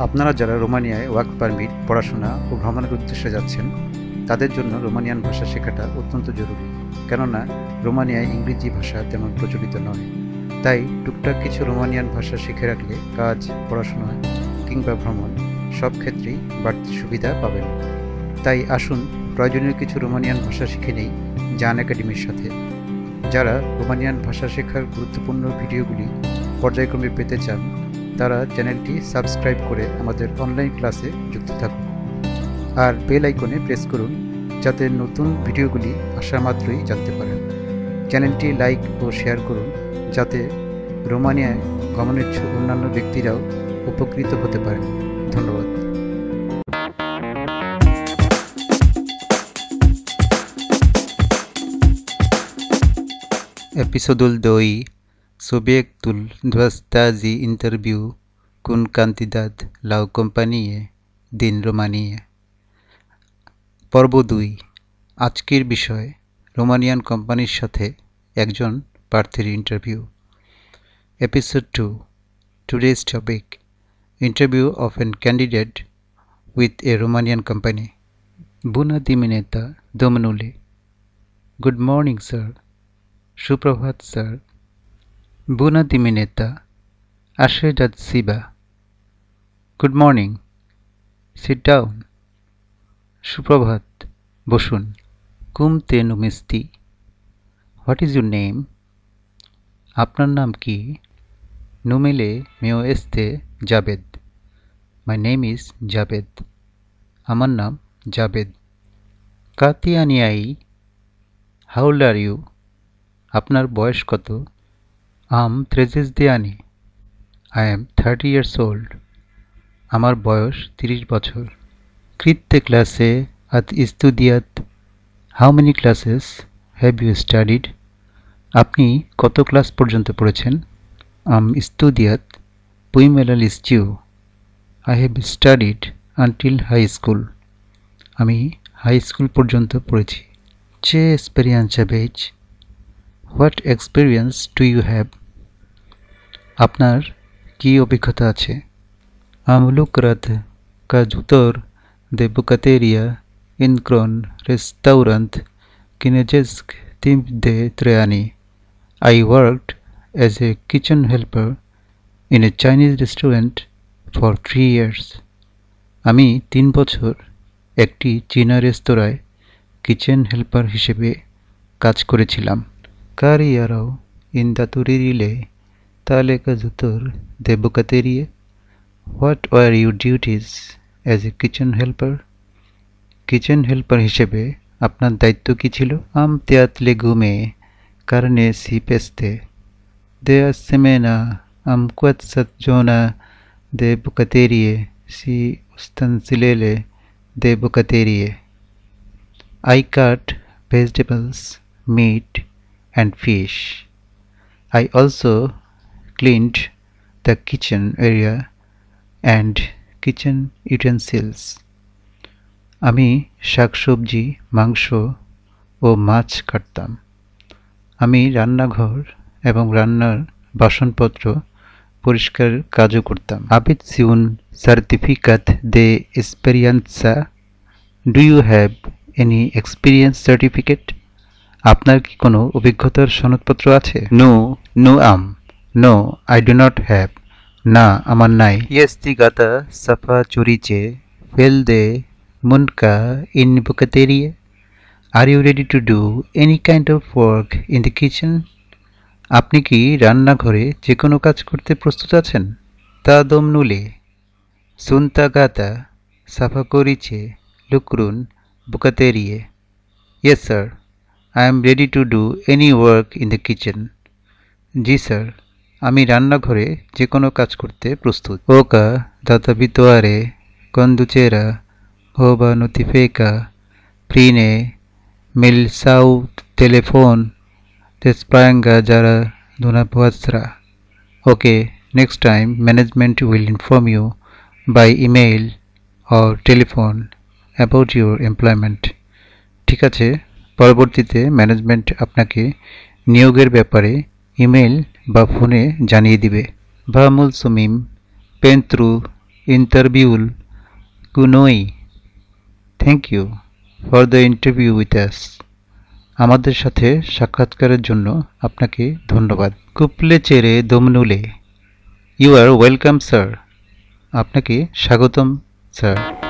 আপনারা যারা রোমানিয়ায় work permit, পড়াশোনা ও ভ্রমণের উদ্দেশ্যে যাচ্ছেন, তাদের জন্য রোমানিয়ান ভাষা শেখাটা অত্যন্ত জরুরি। কেননা রোমানিয়ায় ইংরেজি ভাষা তেমন প্রচলিত নয়। তাই টুকটাক কিছু রোমানিয়ান ভাষা শিখে রাখলে কাজ, পড়াশোনা কিংবা ভ্রমণ সব ক্ষেত্রেই বাড়তি সুবিধা পাবেন। তাই আসুন প্রয়োজনীয় কিছু রোমানিয়ান ভাষা শিখে নেই জান একাডেমির সাথে। যারা রোমানিয়ান ভাষা শেখার গুরুত্বপূর্ণ ভিডিওগুলি পর্যায়ক্রমে পেতে চান, তারা চ্যানেলটি সাবস্ক্রাইব করে আমাদের অনলাইন ক্লাসে যুক্ত থাকুন আর বেল আইকনে প্রেস করুন, যাতে নতুন ভিডিওগুলি আসা মাত্রই জানতে পারেন। চ্যানেলটি লাইক ও শেয়ার করুন, যাতে রোমানিয়ায় গমনেচ্ছুক অন্যান্য ব্যক্তিরাও উপকৃত হতে পারেন। ধন্যবাদ। Episodul 2, subiectul d'astăzi interviu cu un candidat la o companie din Romania. পর্ব 2, আজকের বিষয় রোমানিয়ান কোম্পানির সাথে একজন প্রার্থীর interview. Episode 2, today's topic, interview of a candidate with a Romanian company. Bună dimineața, domnule. Good morning, sir. সুপ্রভাত sir. বুনা দিমিনেতা আশেজাত সিবা। Good morning, sit down. সুপ্রভাত, বসুন। কুম তে নুমিস্তি, হোয়াট ইজ ইউর নেম? আপনার নাম কি? নুমিলে মেও এস্তে Javed. My name is Javed. আমার নাম জাবেদ। কাতিয়ানিয়াই, হাউ ওল্ড আর ইউ? আপনার বয়স কত? আম 30 দেয়ানি। I am 30 years old. আমার বয়স 30 বছর। কৃত্যে ক্লাসে আত ইস্তুদিয়াত, how many classes have you studied? আপনি কত ক্লাস পর্যন্ত পড়েছেন? আম ইস্তুদিয়াত পুইমেলা লিস্টিউ। I have studied until high school. আমি হাই স্কুল পর্যন্ত পড়েছি। চে এক্সপেরিয়েন্স বেজ, what experience do you have? আপনার কী অভিজ্ঞতা আছে? আম লুকরাত কাজুতর দে বুকাতেরিয়া ইনক্রন রেস্টাউরান্ট কিনেজেস্ক তিম দে ত্রেয়ানি। I worked as a kitchen helper in a Chinese restaurant for 3 years. আমি 3 বছর একটি চীনা রেস্তোরাঁয় কিচেন হেল্পার হিসেবে কাজ করেছিলাম। কারিয়ারাও ইন দাতুরিরিলে তালে কাজুতর দে বুকাতেরিয়ে, what were your duties as a kitchen helper? Kitchen helper হিসেবে আপনার দায়িত্ব কী ছিল? আম তেয়াত লেগুমে কারণে সি পেস্তে দে সেমেনা আম কোয়াতসাত জোনা দে বুকাতেরিয়ে সি উস্তানসিলেলে দে বুকাতেরিয়ে। I cut vegetables, meat and fish. I also cleaned the kitchen area and kitchen utensils. আমি শাকসবজি, মাংস ও মাছ কাটতাম। আমি রান্নাঘর এবং রান্নার বাসনপত্র পরিষ্কার কাজও করতাম। আবিদ সিউন সার্টিফিকাত দে এক্সপেরিয়েন্সা, do you have any experience certificate? আপনার কি কোনো অভিজ্ঞতার সনদপত্র আছে? No, no I do not have. না, আমার নাই। ইয়েস্তি গাতা সাফা চুরিচে ফেল দে মুনকা ইন বুকাতেরিয়ে, are you ready to do any kind of work in the kitchen? আপনি কি রান্নাঘরে যে কোনো কাজ করতে প্রস্তুত আছেন? তা দমনুলে সুনতা গাতা সাফা করিচে লুকরুন বুকাতেরিয়ে। Yes sir, I am ready to do any work in the kitchen. G sir, আমি রান্নাঘরে যে কোনো কাজ করতে প্রস্তুত। ওকা দাতা বিতোয়ারে কন্দুচেরা হোবা নতিফেকা প্রিনে মিল সাউ টেলিফোন তেসপ্রাঙ্গা যারা দুনাপুয়াসরা। Okay, next time management will inform you by email or telephone about your employment. ঠিক আছে, পরবর্তীতে ম্যানেজমেন্ট আপনাকে নিয়োগের ব্যাপারে ইমেল বা ফোনে জানিয়ে দিবে। ভামুল সুমিম পেন্ত্রু ইন্টারভিউল কুনোই। Thank you for the interview with us. আমাদের সাথে সাক্ষাৎকারের জন্য আপনাকে ধন্যবাদ। কুপলে চেরে দমনুলে। You are welcome sir. আপনাকে স্বাগতম স্যার।